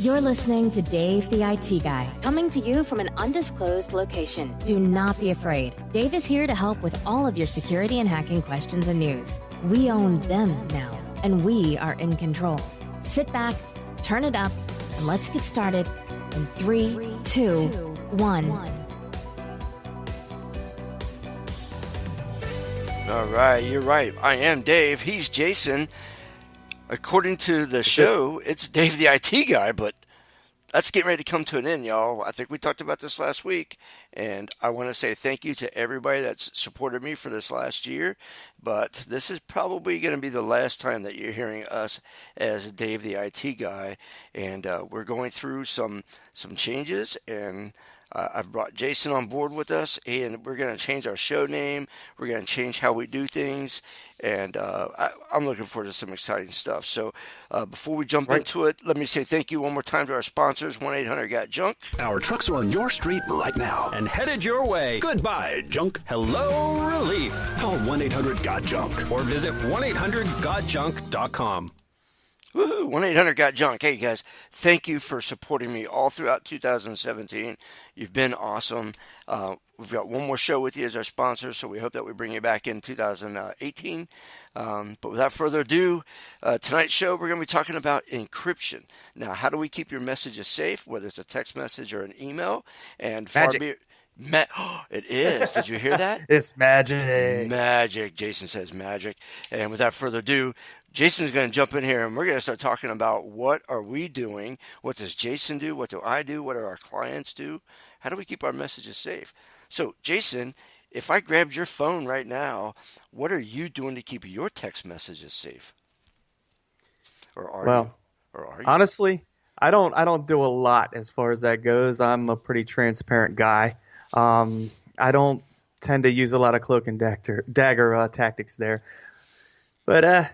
You're listening to Dave the IT Guy, coming to you from an undisclosed location. Do not be afraid. Dave is here to help with all of your security and hacking questions and news. We own them now, and we are in control. Sit back, turn it up, and let's get started in 3, 2, 1. All right, you're right. I am Dave. He's Jason. According to the show, it's Dave the IT Guy, but that's getting ready to come to an end, y'all. I think we talked about this last week, and I want to say thank you to everybody that's supported me for this last year, but this is probably going to be the last time that you're hearing us as Dave the IT Guy, and we're going through some changes, and I've brought Jason on board with us, and we're going to change our show name. We're going to change how we do things, and I'm looking forward to some exciting stuff. So before we jump into it, let me say thank you one more time to our sponsors, 1-800-GOT-JUNK. Our trucks are on your street right now. And headed your way. Goodbye, junk. Hello, relief. Call 1-800-GOT-JUNK. Or visit 1-800-GOT-JUNK.com. Woohoo! 1-800-GOT-JUNK. Hey, guys, thank you for supporting me all throughout 2017. You've been awesome. We've got one more show with you as our sponsor, so we hope that we bring you back in 2018. But without further ado, tonight's show, we're going to be talking about encryption. Now, how do we keep your messages safe, whether it's a text message or an email? And Magic. It is. Did you hear that? It's magic. Magic. Jason says magic. And without further ado, Jason's going to jump in here, and we're going to start talking about what are we doing, what does Jason do, what do I do, what do our clients do, how do we keep our messages safe? So, Jason, if I grabbed your phone right now, what are you doing to keep your text messages safe? Or are you? Honestly, I don't do a lot as far as that goes. I'm a pretty transparent guy. I don't tend to use a lot of cloak and dagger tactics there. But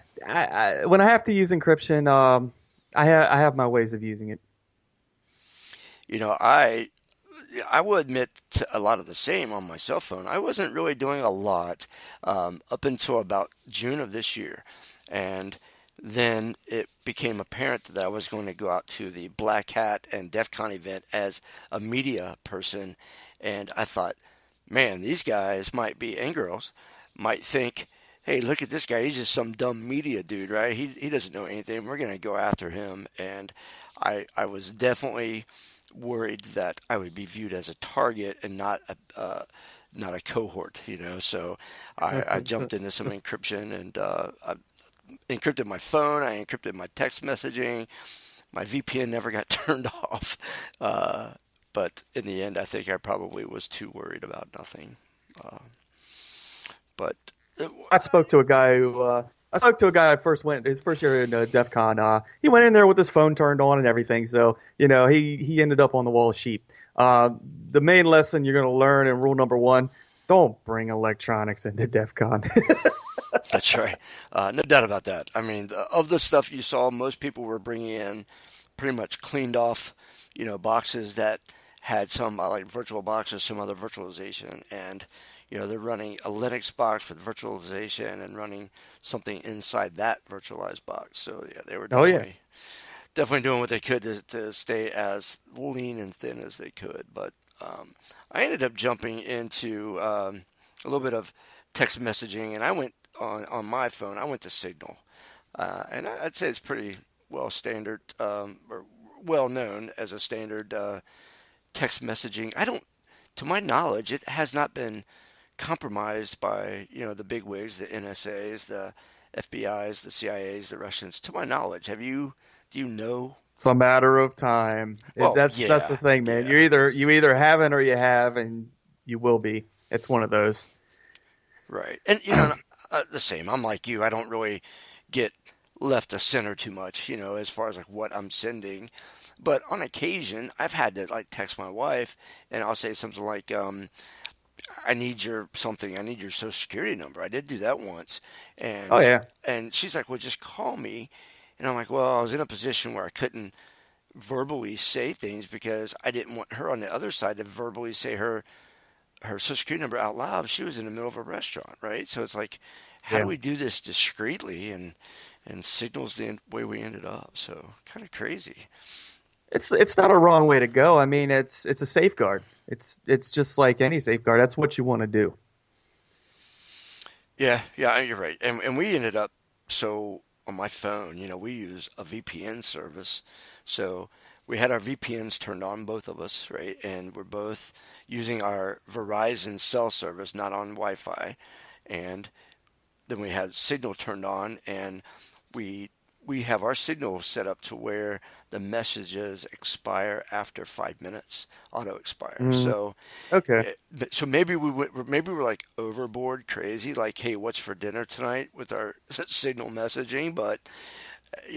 when I have to use encryption, I have my ways of using it. You know, I will admit to a lot of the same on my cell phone. I wasn't really doing a lot up until about June of this year. And then it became apparent that I was going to go out to the Black Hat and DEF CON event as a media person. And I thought, man, these guys might be, and girls, might think, hey, look at this guy. He's just some dumb media dude, right? He doesn't know anything. We're going to go after him. And I was definitely worried that I would be viewed as a target and not a cohort, you know. So I jumped into some encryption, and I encrypted my phone. I encrypted my text messaging. My VPN never got turned off. But in the end, I think I probably was too worried about nothing. I spoke to a guy who first went his first year in DEF CON. He went in there with his phone turned on and everything. So, you know, he ended up on the wall of sheep. The main lesson you're going to learn in rule number 1, don't bring electronics into DEF CON. That's right. No doubt about that. I mean, of the stuff you saw, most people were bringing in pretty much cleaned off, you know, boxes that had some like virtual boxes, some other virtualization, and you know, they're running a Linux box with virtualization and running something inside that virtualized box. So yeah, they were definitely doing what they could to stay as lean and thin as they could. But I ended up jumping into a little bit of text messaging, and I went on my phone. I went to Signal, and I'd say it's pretty well standard or well known as a standard text messaging. To my knowledge, it has not been compromised by, you know, the big wigs, the NSAs, the FBIs, the CIAs, the Russians. To my knowledge, do you know? It's a matter of time. Well, that's the thing, man. Yeah. You either haven't or you have, and you will be. It's one of those. Right. And you know, the same. I'm like you. I don't really get left of center too much, you know, as far as like what I'm sending. But on occasion, I've had to like text my wife, and I'll say something like, I need your social security number. I did do that once. And, and she's like, well, just call me. And I'm like, well, I was in a position where I couldn't verbally say things because I didn't want her on the other side to verbally say her social security number out loud. She was in the middle of a restaurant, right? So it's like, how do we do this discreetly? And Signal's the way we ended up. So kind of crazy. It's not a wrong way to go. I mean, it's a safeguard. It's just like any safeguard. That's what you want to do. Yeah, yeah, you're right. And we ended up, so on my phone, we use a VPN service. So we had our VPNs turned on, both of us, right? And we're both using our Verizon cell service, not on Wi-Fi. And then we had Signal turned on, and we we have our signal set up to where the messages expire after 5 minutes, auto expire. So Okay. so maybe we're like overboard crazy, like, hey, what's for dinner tonight with our signal messaging? But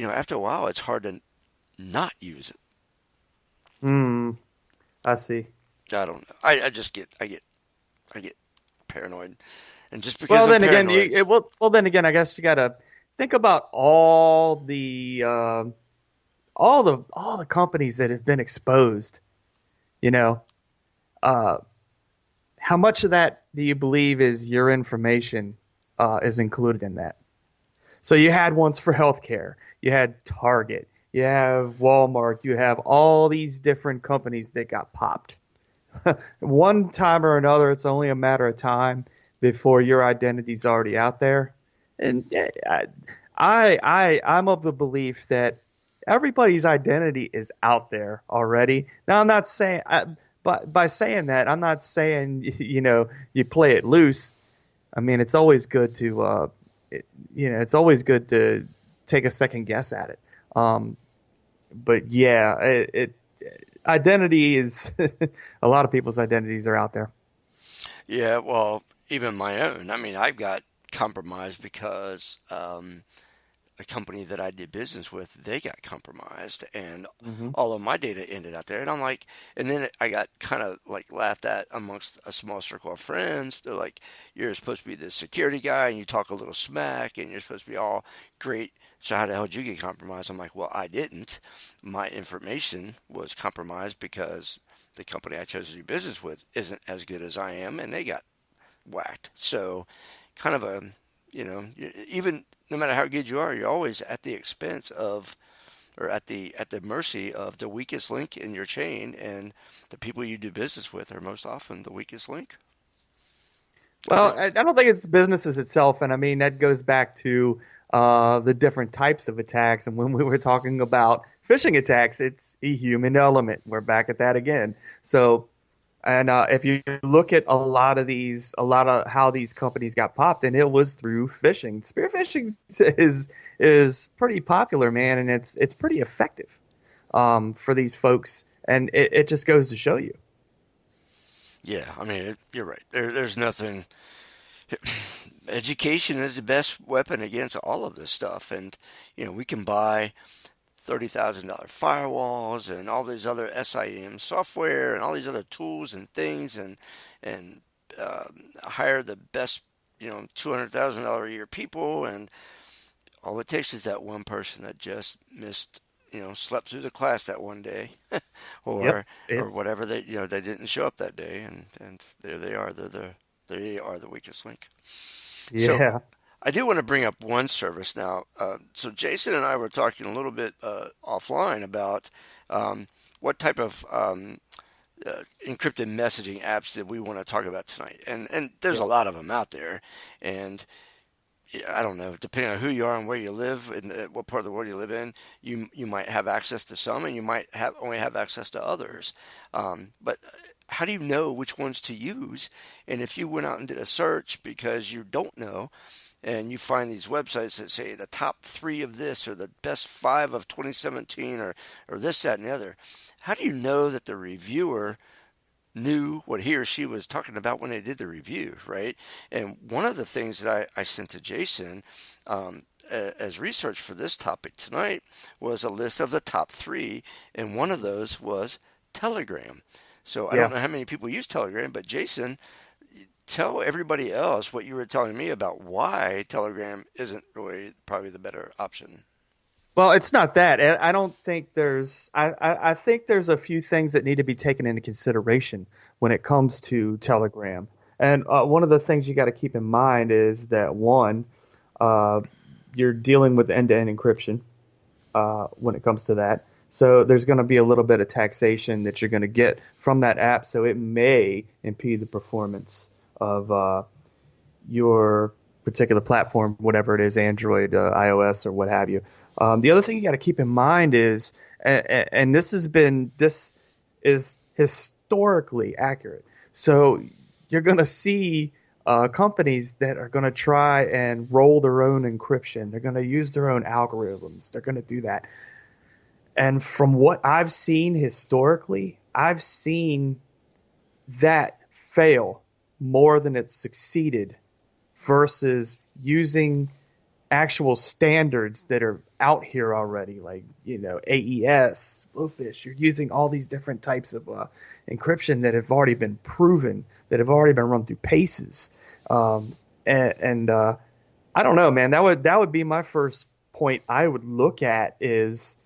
after a while, it's hard to not use it. Hmm. I see. I don't know. I get paranoid, and just because Well, I'm then again, paranoid, then again, I guess you gotta think about all the companies that have been exposed. You know, uh, how much of that do you believe is your information is included in that? So you had ones for healthcare, you had Target, you have Walmart, you have all these different companies that got popped. One time or another, it's only a matter of time before your identity's already out there. And I'm of the belief that everybody's identity is out there already. Now, I'm not saying, but by saying that, I'm not saying you play it loose. I mean, it's always good to it's always good to take a second guess at it. But yeah, identity is a lot of people's identities are out there. yeah, well, even my own. I mean, I've got compromised because a company that I did business with, they got compromised, and all of my data ended out there. And I'm like, and then I got kind of like laughed at amongst a small circle of friends. They're like, "You're supposed to be the security guy, and you talk a little smack, and you're supposed to be all great. So how the hell did you get compromised?" I'm like, "Well, I didn't. My information was compromised because the company I chose to do business with isn't as good as I am, and they got whacked." So, kind of even no matter how good you are, you're always at the expense of, or at the mercy of the weakest link in your chain, and the people you do business with are most often the weakest link, I Well, I think. don't think it's businesses itself, and I mean that goes back to the different types of attacks. And when we were talking about phishing attacks, it's a human element. We're back at that again. So, and if you look at a lot of how these companies got popped, and it was through phishing. Spear phishing is pretty popular, man, and it's pretty effective for these folks, and it just goes to show you. Yeah, I mean, you're right. There's nothing. Education is the best weapon against all of this stuff, and we can buy $30,000 firewalls and all these other SIM software and all these other tools and things, and hire the best $200,000 a year people, and all it takes is that one person that just missed, slept through the class that one day, Yep. or whatever, they didn't show up that day, and there they are. They are the weakest link. So Yeah. I do want to bring up one service now. So Jason and I were talking a little bit offline about what type of encrypted messaging apps that we want to talk about tonight, and there's a Yep. lot of them out there, and yeah, I don't know. Depending on who you are and where you live and what part of the world you live in, you might have access to some, and you might only have access to others. But how do you know which ones to use? And if you went out and did a search because you don't know, and you find these websites that say the top three of this or the best five of 2017 or this, that, and the other, how do you know that the reviewer knew what he or she was talking about when they did the review, right? And one of the things that I sent to Jason as research for this topic tonight was a list of the top three, and one of those was Telegram. So I don't Yeah. know how many people use Telegram, but Jason, tell everybody else what you were telling me about why Telegram isn't really probably the better option. Well, it's not that. I don't think there's. I think there's a few things that need to be taken into consideration when it comes to Telegram. And one of the things you got to keep in mind is that one, uh, you're dealing with end-to-end encryption when it comes to that. So there's going to be a little bit of taxation that you're going to get from that app. So it may impede the performance of your particular platform, whatever it is, Android, iOS, or what have you. The other thing you got to keep in mind is, and this is historically accurate. So you're going to see companies that are going to try and roll their own encryption. They're going to use their own algorithms. They're going to do that. And from what I've seen historically, I've seen that fail more than it's succeeded versus using actual standards that are out here already, like, AES, Blowfish. You're using all these different types of encryption that have already been proven, that have already been run through paces. And I don't know, man. That would be my first point I would look at is,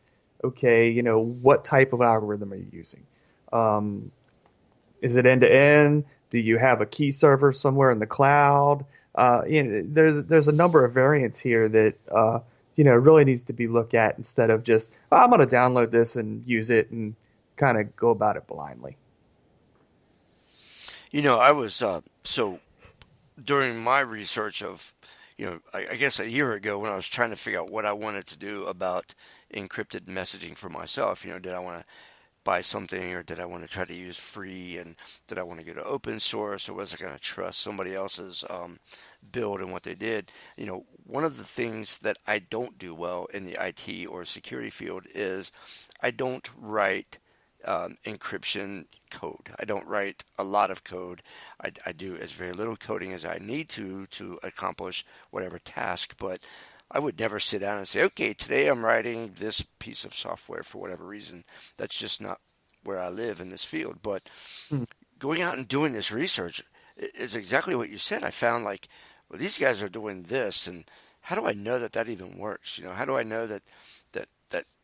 okay, what type of algorithm are you using? Is it end to end? Do you have a key server somewhere in the cloud? There's a number of variants here that really needs to be looked at instead of just, I'm going to download this and use it and kind of go about it blindly. I was so during my research of, I guess a year ago when I was trying to figure out what I wanted to do about encrypted messaging for myself, did I want to buy something or did I want to try to use free, and did I want to go to open source, or was I going to trust somebody else's build and what they did? One of the things that I don't do well in the IT or security field is I don't write encryption code. I don't write a lot of code. I do as very little coding as I need to accomplish whatever task, but I would never sit down and say, okay, today I'm writing this piece of software for whatever reason. That's just not where I live in this field. But going out and doing this research is exactly what you said. I found like, well, these guys are doing this, and how do I know that that even works? How do I know that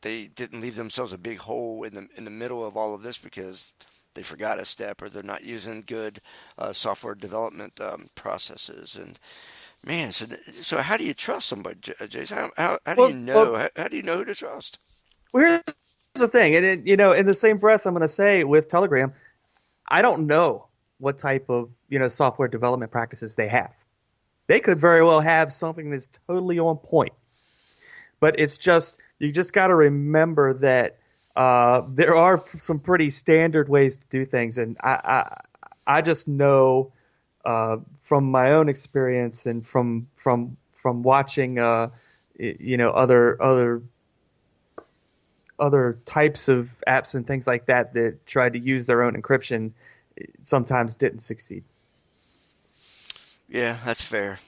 they didn't leave themselves a big hole in the middle of all of this because they forgot a step, or they're not using good software development processes? And man, so how do you trust somebody, Jason? How do you know? How do you know who to trust? Well, here's the thing, and in the same breath, I'm going to say with Telegram, I don't know what type of software development practices they have. They could very well have something that's totally on point, but it's just you just got to remember that there are some pretty standard ways to do things, and I just know from my own experience and from watching other types of apps and things like that tried to use their own encryption, sometimes didn't succeed. Yeah, that's fair.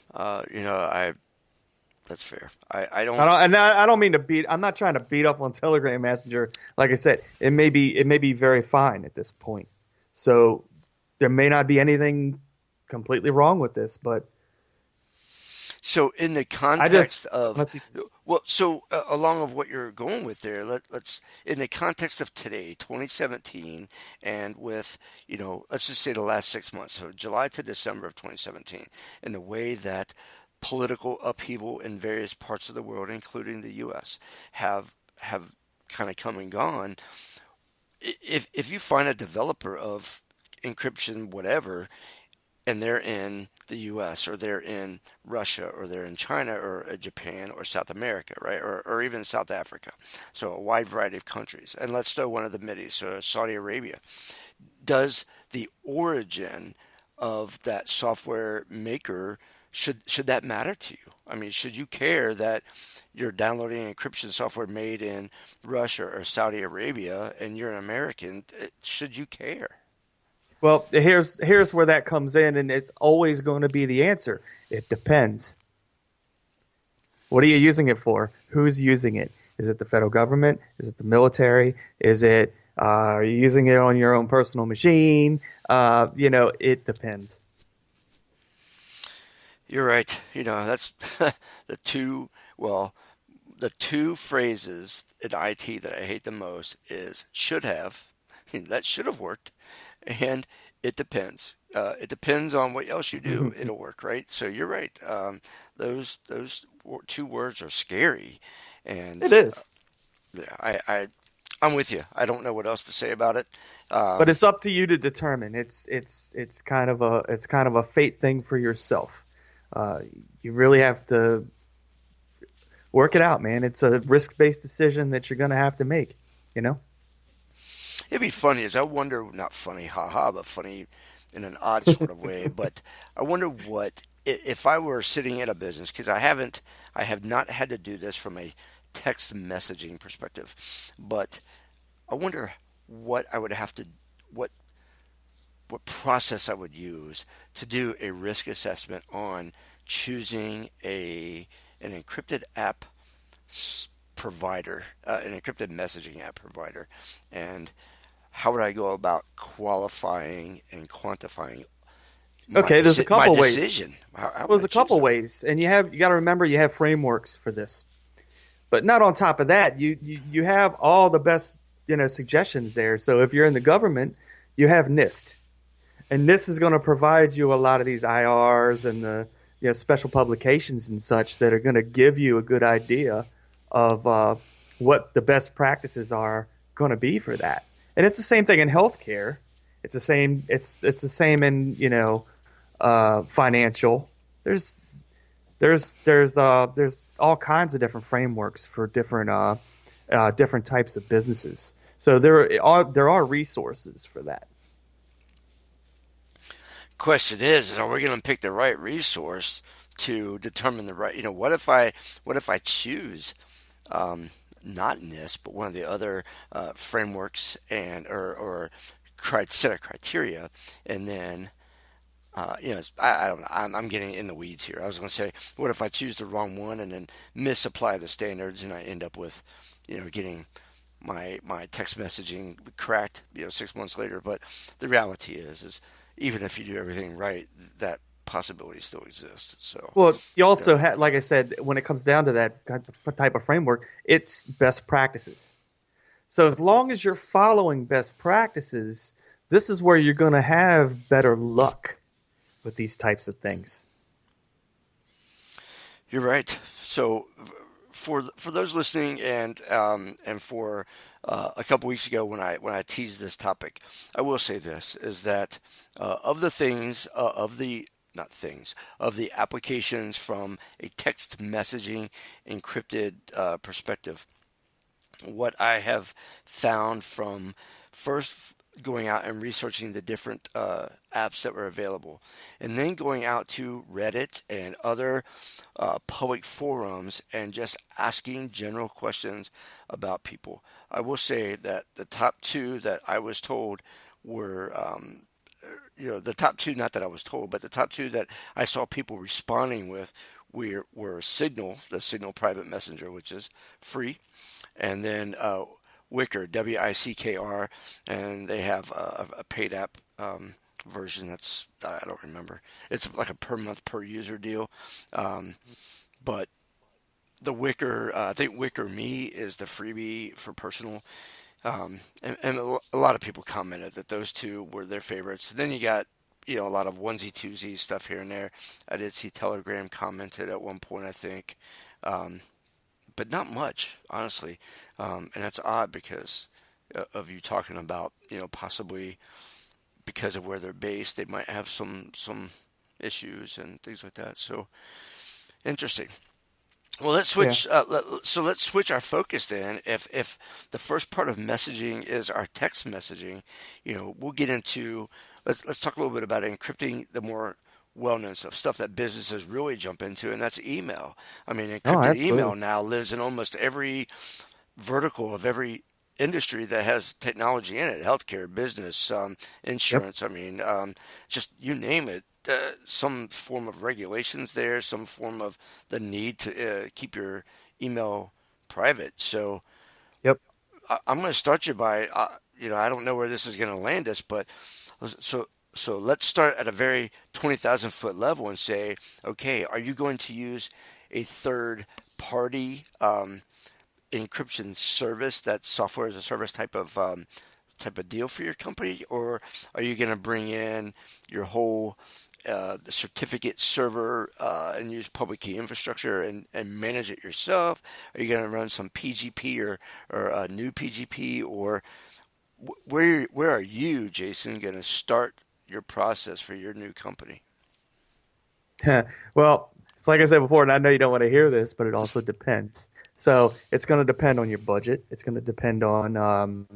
That's fair. I don't mean to beat. I'm not trying to beat up on Telegram Messenger. Like I said, it may be very fine at this point. So there may not be anything completely wrong with this, but so in the context of along of what you're going with there, let's in the context of today, 2017, and with let's just say the last 6 months, so July to December of 2017, and the way that political upheaval in various parts of the world, including the U.S., have kind of come and gone. If you find a developer of encryption, whatever, and they're in the U.S. or they're in Russia or they're in China or Japan or South America, right, or even South Africa, so a wide variety of countries, and let's throw one of the Mideast, so Saudi Arabia, does the origin of that software maker, should that matter to you? I mean, should you care that you're downloading encryption software made in Russia or Saudi Arabia and you're an American? Should you care? Well, here's where that comes in, and it's always going to be the answer. It depends. What are you using it for? Who's using it? Is it the federal government? Is it the military? Is it are you using it on your own personal machine? It depends. You're right. That's the two phrases in IT that I hate the most is should have. That should have worked. And it depends. It depends on what else you do. It'll work, right? So you're right. Those two words are scary. And it is. Yeah, I'm with you. I don't know what else to say about it. But it's up to you to determine. It's kind of a fate thing for yourself. Uh, you really have to work it out, man. It's a risk-based decision that you're going to have to make, you know? It'd be funny is I wonder, not funny, haha, but funny in an odd sort of way. But I wonder what if I were sitting in a business because I have not had to do this from a text messaging perspective, but I wonder what I would have to what what process I would use to do a risk assessment on choosing a an encrypted app provider, an encrypted messaging app provider, and how would I go about qualifying and quantifying Okay, there's a my couple ways. decision? How Well, would there's I a choose couple that? ways, and you got to remember you have frameworks for this. But not on top of that, you have all the best suggestions there. So if you're in the government, you have NIST, and NIST is going to provide you a lot of these IRs and the special publications and such that are going to give you a good idea of what the best practices are going to be for that. And it's the same thing in healthcare. It's the same. It's the same in financial. There's there's all kinds of different frameworks for different types of businesses. So there are resources for that. Question is are we going to pick the right resource to determine the right? What if I choose not NIST, but one of the other frameworks and or set of criteria, and then I don't know. I'm getting in the weeds here. I was going to say, what if I choose the wrong one and then misapply the standards, and I end up with, getting my text messaging cracked, 6 months later. But the reality is even if you do everything right, that possibility still exists. So, Well, you yeah. also have, like I said, when it comes down to that type of framework, it's best practices. So as long as you're following best practices, this is where you're going to have better luck with these types of things. You're right. So for those listening and for a couple weeks ago when I teased this topic, I will say this is that of the things of the not things of the applications from a text messaging encrypted perspective, what I have found from first going out and researching the different apps that were available, and then going out to Reddit and other public forums and just asking general questions about people. I will say that the top two that I was told were the top two, not that I was told, but the top two that I saw people responding with were Signal, the Signal private messenger, which is free, and then Wickr, Wickr, and they have a paid app version that's, I don't remember. It's like a per month per user deal. But the Wickr, I think Wickr Me is the freebie for personal. And a lot of people commented that those two were their favorites. Then you got, a lot of onesie twosie stuff here and there. I did see Telegram commented at one point, I think. But not much, honestly. And that's odd because of you talking about, possibly because of where they're based, they might have some issues and things like that. So interesting. Well, let's Yeah. switch. So let's switch our focus then. If the first part of messaging is our text messaging, we'll get into let's talk a little bit about encrypting the more well-known stuff that businesses really jump into, and that's email. I mean, Oh, encrypted email absolutely. now lives in almost every vertical of every industry that has technology in it: healthcare, business, Yep. insurance. I mean, just you name it. Some form of regulations there, some form of the need to keep your email private. So Yep. I'm going to start you by, I don't know where this is going to land us, but so let's start at a very 20,000 foot level and say, okay, are you going to use a third party encryption service, that software as a service type of deal for your company, or are you going to bring in your whole the certificate server and use public key infrastructure and manage it yourself? Are you going to run some PGP or a new PGP? Or where are you, Jason, going to start your process for your new company? Well, it's like I said before, and I know you don't want to hear this, but it also depends. So it's going to depend on your budget. It's going to depend on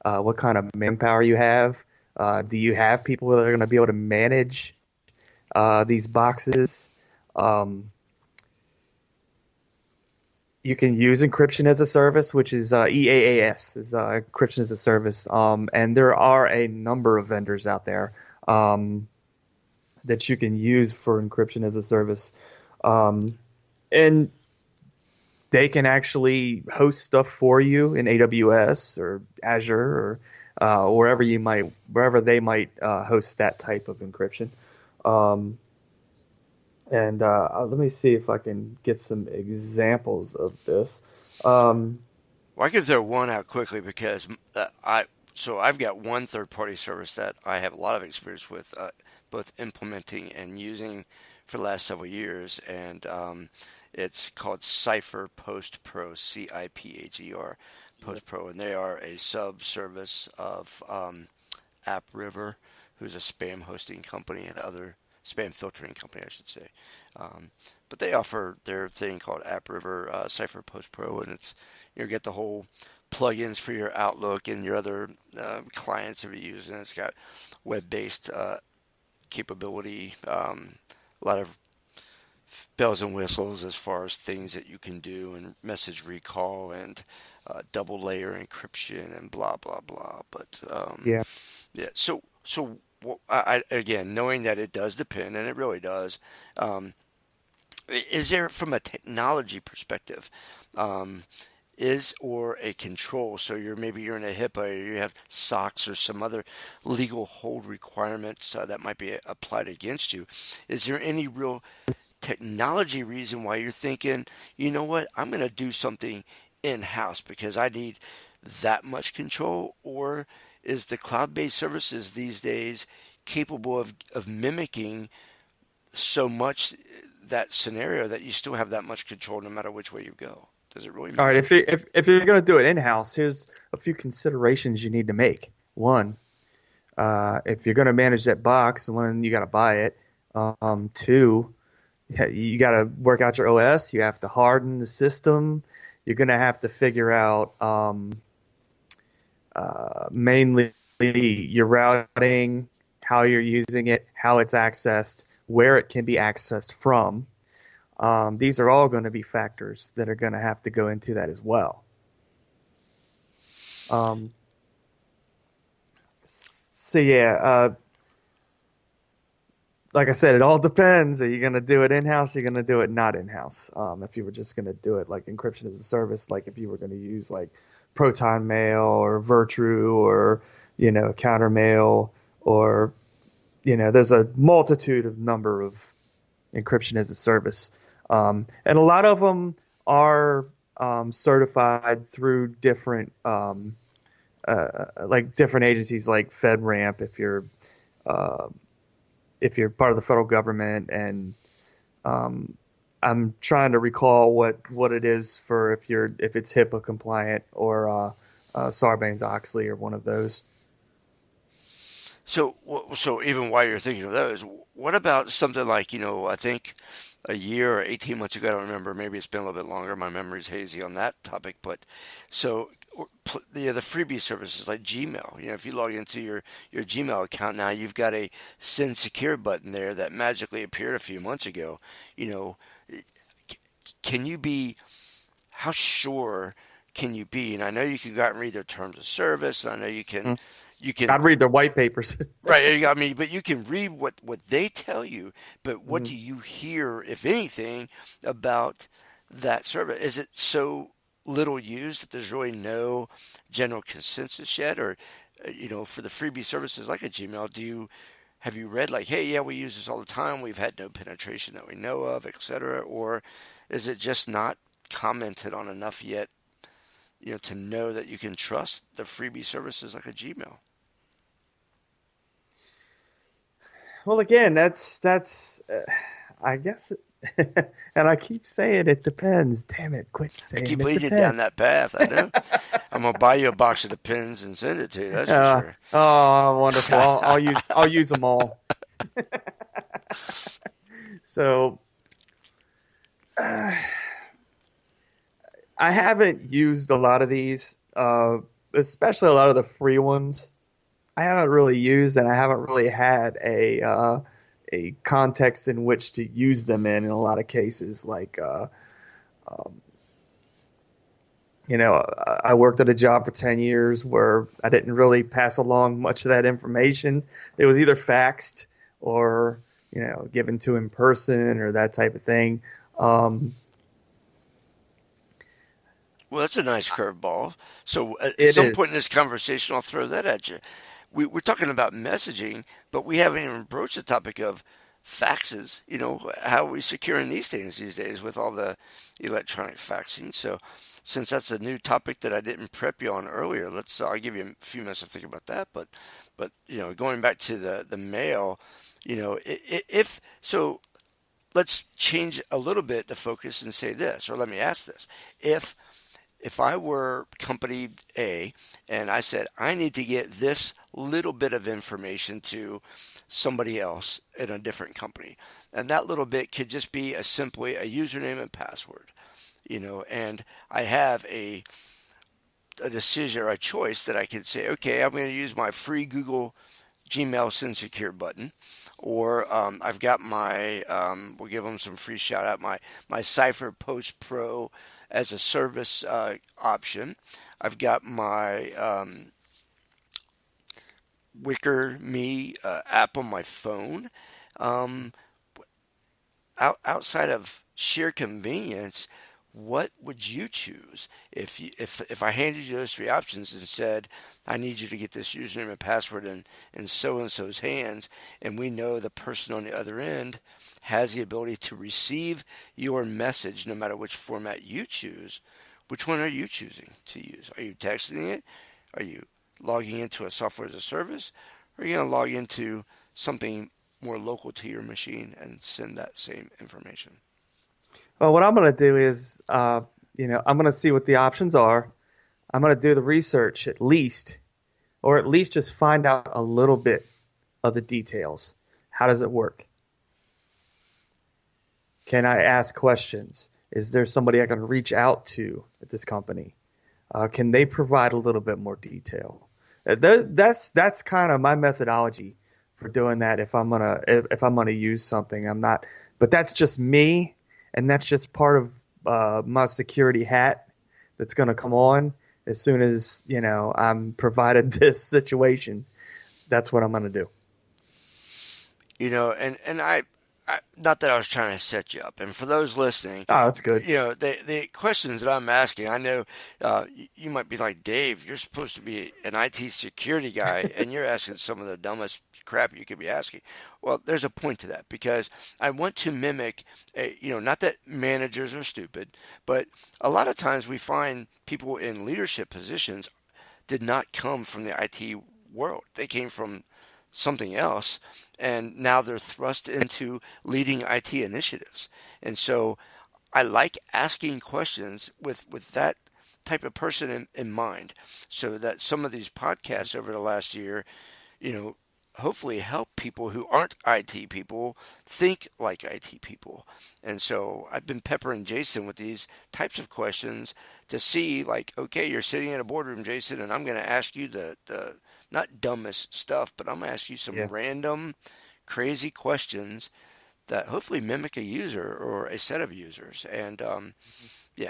what kind of manpower you have. Do you have people that are going to be able to manage these boxes? You can use encryption as a service, which is EAAS, is encryption as a service. And there are a number of vendors out there that you can use for encryption as a service. And they can actually host stuff for you in AWS or Azure or wherever they might host that type of encryption. Let me see if I can get some examples of this. Well, I can throw one out quickly because I've got one third-party service that I have a lot of experience with, both implementing and using for the last several years, and it's called Cipher Post Pro, CIPHER Post Pro, and they are a sub-service of AppRiver, who's a spam hosting company and other spam filtering company, I should say. But they offer their thing called AppRiver Cipher Post Pro, and it's you get the whole plugins for your Outlook and your other clients that you use, and it's got web-based capability, a lot of bells and whistles as far as things that you can do, and message recall and double layer encryption and blah blah blah. But Yeah. So I again, knowing that it does depend, and it really does. Is there, from a technology perspective, or a control? So maybe you're in a HIPAA, or you have SOX or some other legal hold requirements that might be applied against you. Is there any real technology reason why you're thinking, you know what, I'm going to do something in-house because I need that much control? Or is the cloud-based services these days capable of mimicking so much that scenario that you still have that much control no matter which way you go? Does it really matter? All right, if you're going to do it in-house, here's a few considerations you need to make. One, if you're going to manage that box, one, you got to buy it. Two, you got to work out your OS. You have to harden the system. You're going to have to figure out mainly your routing, how you're using it, how it's accessed, where it can be accessed from. These are all going to be factors that are going to have to go into that as well. Like I said, it all depends. Are you going to do it in-house? Are you going to do it not in-house? If you were just going to do it like encryption as a service, like if you were going to use like Proton Mail or Virtru or, Countermail or, there's a multitude of number of encryption as a service. And a lot of them are certified through different different agencies like FedRAMP if you're part of the federal government, and I'm trying to recall what it is for if it's HIPAA compliant or Sarbanes-Oxley or one of those. So even while you're thinking of those, what about something like, I think a year or 18 months ago, I don't remember, maybe it's been a little bit longer, my memory's hazy on that topic, but so the freebie services like Gmail, if you log into your Gmail account now, you've got a send secure button there that magically appeared a few months ago. How sure can you be? And I know you can go out and read their terms of service, and I know you can. I'd read their white papers. Right. I mean, but you can read what they tell you, but what do you hear, if anything, about that service? Is it so little used that there's really no general consensus yet? Or, for the freebie services like a Gmail, have you read like, hey, yeah, we use this all the time, we've had no penetration that we know of, etc.? Or is it just not commented on enough yet, to know that you can trust the freebie services like a Gmail? Well, again, that's I guess, and I keep saying it depends. Damn it, quit I saying keep it leading you down depends. that path. I know. I'm gonna buy you a box of the pins and send it to you. That's for sure. Oh, wonderful! I'll use them all. So I haven't used a lot of these, especially a lot of the free ones. I haven't really used, and I haven't really had a context in which to use them in a lot of cases. Like, um, I worked at a job for 10 years where I didn't really pass along much of that information. It was either faxed or, given to in person or that type of thing. Well, that's a nice curveball. So at It some is. point in this conversation, I'll throw that at you. We're talking about messaging, but we haven't even broached the topic of faxes. How are we securing these things these days with all the electronic faxing? So since that's a new topic that I didn't prep you on earlier, I'll give you a few minutes to think about that. But going back to the mail, if so, let's change a little bit the focus and say this, or let me ask this: if I were company A and I said, I need to get this little bit of information to somebody else in a different company, and that little bit could just be simply a username and password, and I have a decision or a choice that I can say, okay, I'm going to use my free Google Gmail Send Secure button, or I've got my, we'll give them some free shout out, my Cipher Post Pro as a service option. I've got my Wicker Me app on my phone. Um, Outside of sheer convenience, what would you choose if I handed you those three options and said, I need you to get this username and password in so and so's hands, and we know the person on the other end has the ability to receive your message no matter which format you choose. Which one are you choosing to use? Are you texting it? Are you logging into a software as a service? Or are you going to log into something more local to your machine and send that same information? Well, what I'm going to do is, I'm going to see what the options are. I'm going to do the research at least, or at least just find out a little bit of the details. How does it work? Can I ask questions? Is there somebody I can reach out to at this company? Can they provide a little bit more detail? That's kind of my methodology for doing that. If I'm gonna use something, I'm not. But that's just me, and that's just part of my security hat that's gonna come on as soon as I'm provided this situation. That's what I'm gonna do. And I not that I was trying to set you up. And for those listening, Oh, that's good. the questions that I'm asking, I know you might be like, Dave, you're supposed to be an IT security guy, and you're asking some of the dumbest crap you could be asking. Well, there's a point to that because I want to mimic, not that managers are stupid, but a lot of times we find people in leadership positions did not come from the IT world. They came from something else, and now they're thrust into leading IT initiatives. And so I like asking questions with that type of person in mind, so that some of these podcasts over the last year, hopefully help people who aren't IT people think like IT people. And so I've been peppering Jason with these types of questions to see, like, okay, you're sitting in a boardroom, Jason, and I'm going to ask you the not dumbest stuff, but I'm going to ask you some random, crazy questions that hopefully mimic a user or a set of users. And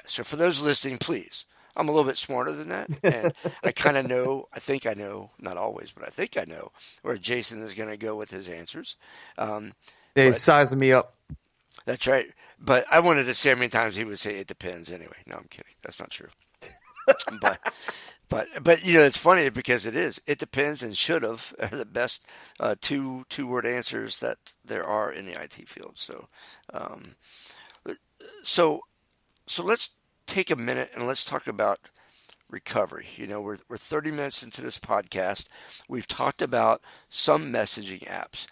so for those listening, please, I'm a little bit smarter than that. And I kind of know, I think I know, not always, but I think I know where Jason is going to go with his answers. He's sizing me up. That's right. But I wanted to see how many times he would say it depends anyway. No, I'm kidding. That's not true. But it's funny because it depends and should have are the best two-word answers that there are in the IT field. So let's take a minute and let's talk about recovery. We're 30 minutes into this podcast. We've talked about some messaging apps,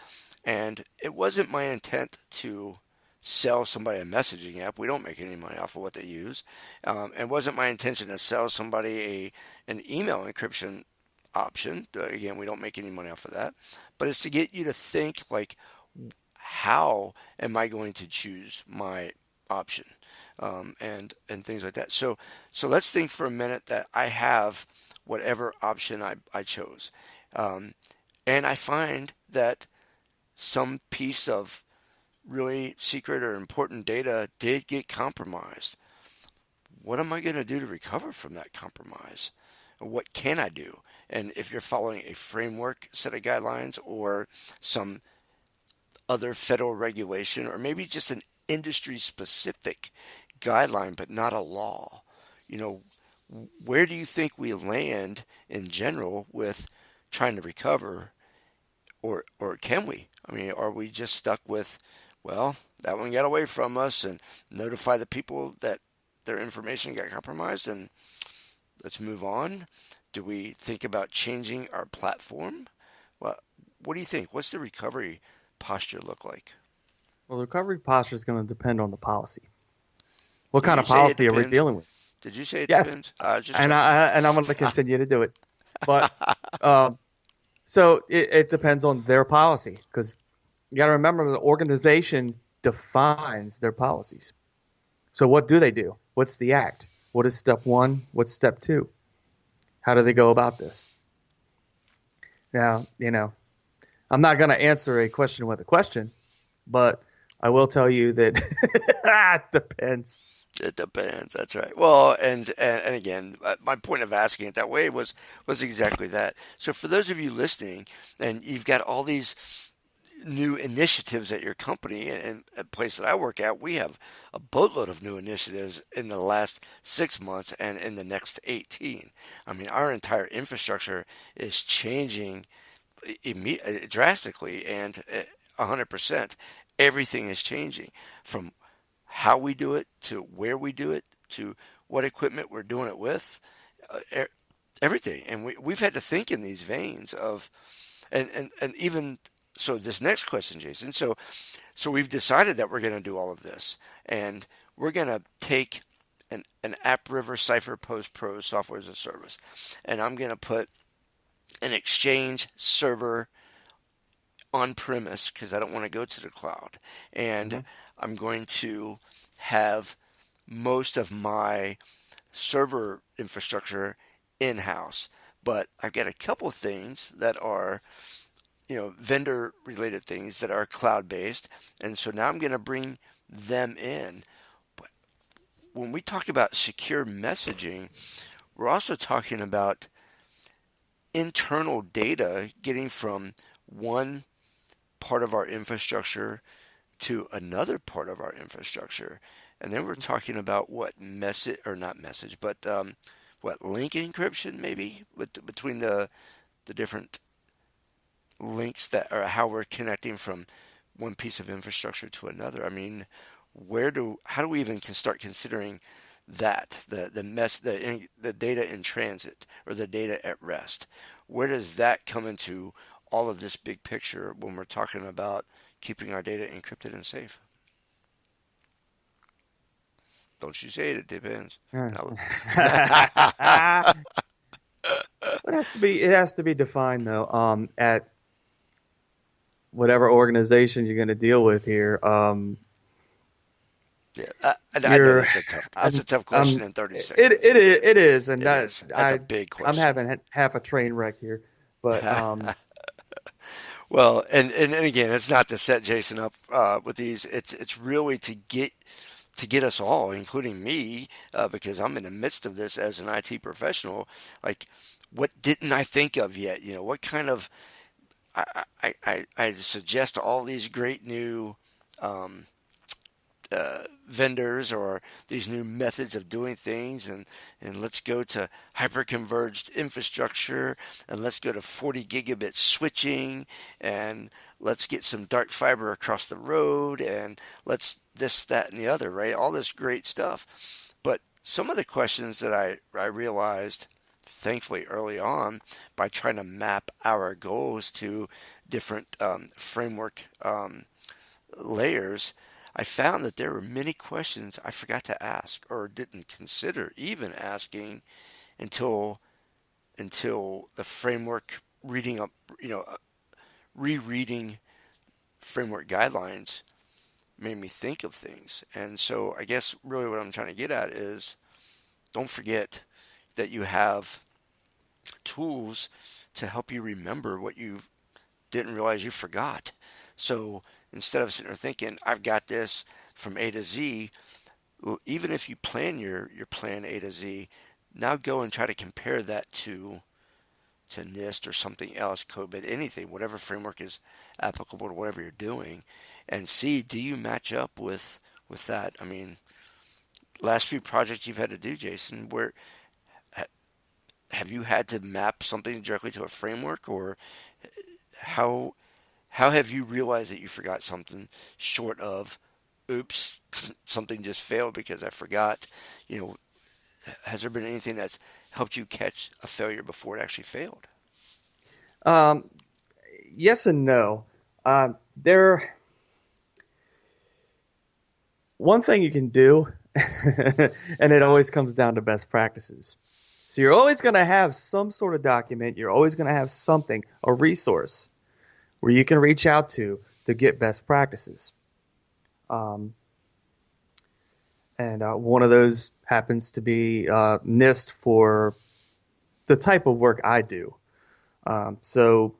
And it wasn't my intent to sell somebody a messaging app. We don't make any money off of what they use. It wasn't my intention to sell somebody an email encryption option. Again, we don't make any money off of that. But it's to get you to think like, how am I going to choose my option, and things like that. So let's think for a minute that I have whatever option I chose, and I find that some piece of really secret or important data did get compromised. What am I going to do to recover from that compromise? What can I do? And if you're following a framework set of guidelines or some other federal regulation, or maybe just an industry specific guideline, but not a law, where do you think we land in general with trying to recover, or can we? I mean, are we just stuck with, well, that one got away from us, and notify the people that their information got compromised, and let's move on? Do we think about changing our platform? Well, what do you think? What's the recovery posture look like? Well, the recovery posture is going to depend on the policy. What kind of policy are we dealing with? Did you say it yes. depends? And I'm going to continue to do it. But so it depends on their policy, because you got to remember the organization defines their policies. So what do they do? What's the act? What is step one? What's step two? How do they go about this? Now, I'm not going to answer a question with a question, but I will tell you that it depends. It depends. That's right. Well, and again, my point of asking it that way was exactly that. So for those of you listening, and you've got all these new initiatives at your company, and a place that I work at, we have a boatload of new initiatives in the last 6 months and in the next 18. I mean, our entire infrastructure is changing drastically, and 100%. Everything is changing, from how we do it to where we do it to what equipment we're doing it with, everything. And we've had to think in these veins of, and even so. This next question, Jason. So we've decided that we're going to do all of this, and we're going to take an AppRiver Cipher Post Pro software as a service, and I'm going to put an Exchange server on premise because I don't want to go to the cloud, and I'm going to have most of my server infrastructure in-house, but I've got a couple of things that are, vendor related things that are cloud based, and so now I'm going to bring them in. But when we talk about secure messaging, we're also talking about internal data getting from one part of our infrastructure to another part of our infrastructure. And then we're talking about what link encryption maybe between the different links that are how we're connecting from one piece of infrastructure to another. I mean, how do we even start considering that the data in transit or the data at rest? Where does that come into all of this big picture when we're talking about keeping our data encrypted and safe? Don't you say it? It depends. It has to be defined though. At whatever organization you're going to deal with here. I know that's a tough question in 30 seconds. It is, and that's a big question. I'm having half a train wreck here, but well, and again, it's not to set Jason up with these. It's really to get us all, including me, because I'm in the midst of this as an IT professional. Like, what didn't I think of yet? What kind of I suggest all these great new vendors or these new methods of doing things, and let's go to hyperconverged infrastructure, and let's go to 40 gigabit switching, and let's get some dark fiber across the road, and let's this, that, and the other, right? All this great stuff. But some of the questions that I realized, thankfully early on, by trying to map our goals to different framework layers, I found that there were many questions I forgot to ask or didn't consider even asking until the framework reading up, rereading framework guidelines made me think of things. And so I guess really what I'm trying to get at is don't forget that you have tools to help you remember what you didn't realize you forgot. So instead of sitting there thinking, I've got this from A to Z, well, even if you plan your plan A to Z, now go and try to compare that to NIST or something else, COBIT, anything, whatever framework is applicable to whatever you're doing, and see, do you match up with that? I mean, last few projects you've had to do, Jason, where have you had to map something directly to a framework, or how have you realized that you forgot something short of, oops, something just failed because I forgot? Has there been anything that's helped you catch a failure before it actually failed? Yes and no. One thing you can do, and it always comes down to best practices. So you're always going to have some sort of document. You're always going to have something, a resource, where you can reach out to get best practices. And one of those happens to be NIST for the type of work I do. So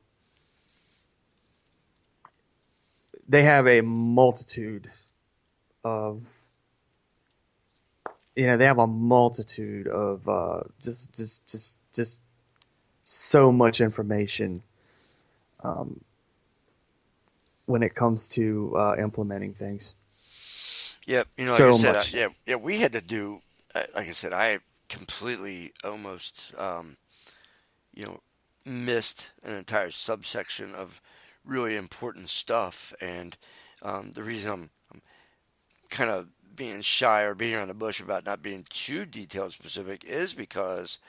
they have a multitude of, just so much information when it comes to implementing things. Yep, like So I said, much. we had to do, like I said, I completely almost, missed an entire subsection of really important stuff, and the reason I'm kind of being shy or beating around the bush about not being too detailed specific is because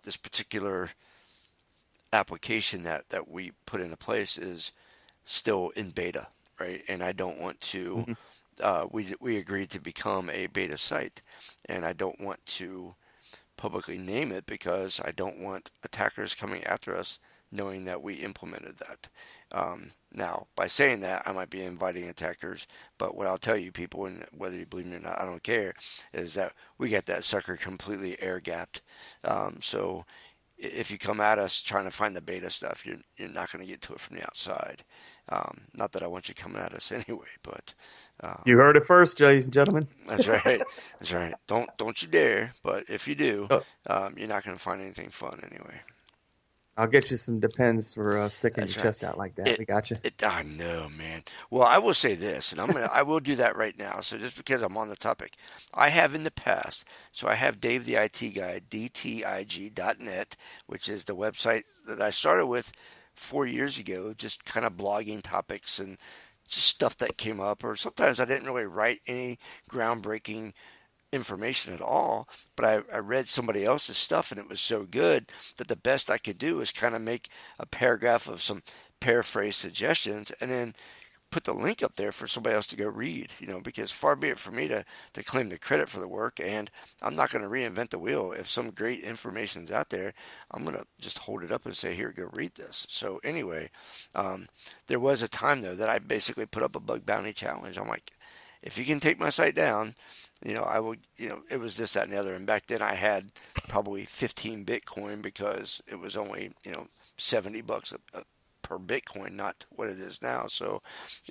this particular application that we put into place is still in beta, right? And I don't want to. We agreed to become a beta site, and I don't want to publicly name it because I don't want attackers coming after us knowing that we implemented that. Now, by saying that, I might be inviting attackers, but what I'll tell you people, and whether you believe me or not, I don't care, is that we got that sucker completely air-gapped. So if you come at us trying to find the beta stuff, you're not going to get to it from the outside. Not that I want you coming at us anyway, but You heard it first, ladies and gentlemen. that's right. That's right. Don't you dare. But if you do, Oh. you're not going to find anything fun anyway. I'll get you some Depends for sticking That's your right. chest out like that. We got you. I know, man. Well, I will say this, and I will do that right now. So just because I'm on the topic, I have in the past. So I have Dave the IT Guy, dtig.net, which is the website that I started with 4 years ago, just kind of blogging topics and just stuff that came up. Or sometimes I didn't really write any groundbreaking information at all, but I read somebody else's stuff and it was so good that the best I could do is kind of make a paragraph of some paraphrase suggestions and then put the link up there for somebody else to go read, because far be it for me to claim the credit for the work, and I'm not going to reinvent the wheel. If some great information's out there, I'm going to just hold it up and say, here, go read this. So anyway, there was a time though that I basically put up a bug bounty challenge. I'm like, if you can take my site down, I will, it was this, that, and the other. And back then I had probably 15 Bitcoin because it was only, $70 per Bitcoin, not what it is now. So,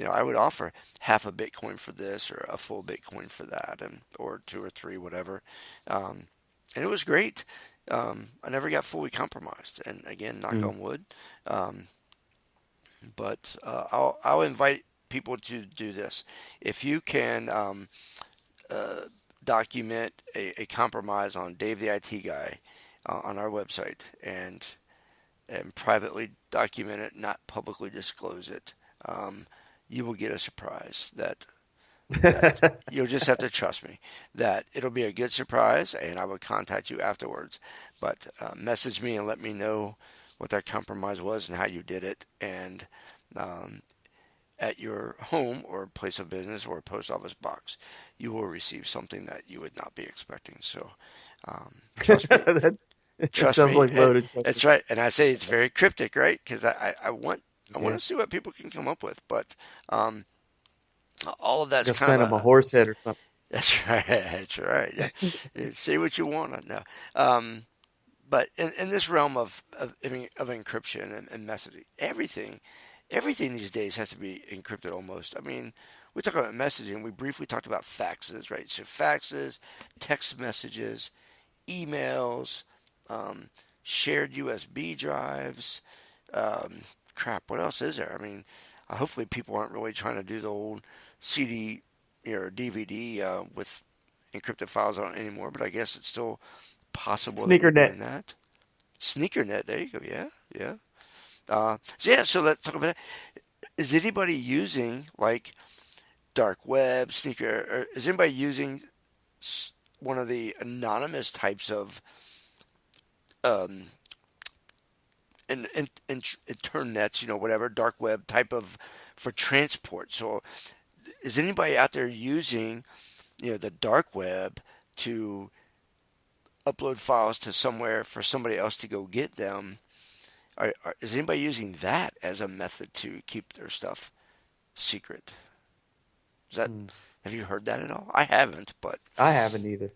I would offer half a Bitcoin for this or a full Bitcoin for that, or 2 or 3, whatever. And it was great. I never got fully compromised. And again, knock on wood. But I'll invite people to do this. If you can document a compromise on Dave the IT Guy on our website and privately document it, not publicly disclose it, you will get a surprise that you'll just have to trust me that it'll be a good surprise, and I will contact you afterwards. But message me and let me know what that compromise was and how you did it, and at your home or place of business or post office box, you will receive something that you would not be expecting. So, trust me. That Trust sounds me, like loaded. it's right. And I say it's very cryptic, right? Because I want Yeah. to see what people can come up with. But all of that's Just kind send of them a horse head or something. that's right. That's right. Yeah. Say what you want. No. But in this realm of encryption and messaging, everything these days has to be encrypted almost. I mean, we talk about messaging. We briefly talked about faxes, right? So faxes, text messages, emails, shared USB drives. Crap, what else is there? I mean, hopefully people aren't really trying to do the old CD or DVD with encrypted files on it anymore, but I guess it's still possible that you're Sneaker net. doing that. Sneakernet, there you go. Yeah. So let's talk about that. Is anybody using like dark web, sneaker, or is anybody using one of the anonymous types of um, internets, whatever, dark web type of for transport? So is anybody out there using, the dark web to upload files to somewhere for somebody else to go get them? Is anybody using that as a method to keep their stuff secret? Have you heard that at all? I haven't, but I haven't either.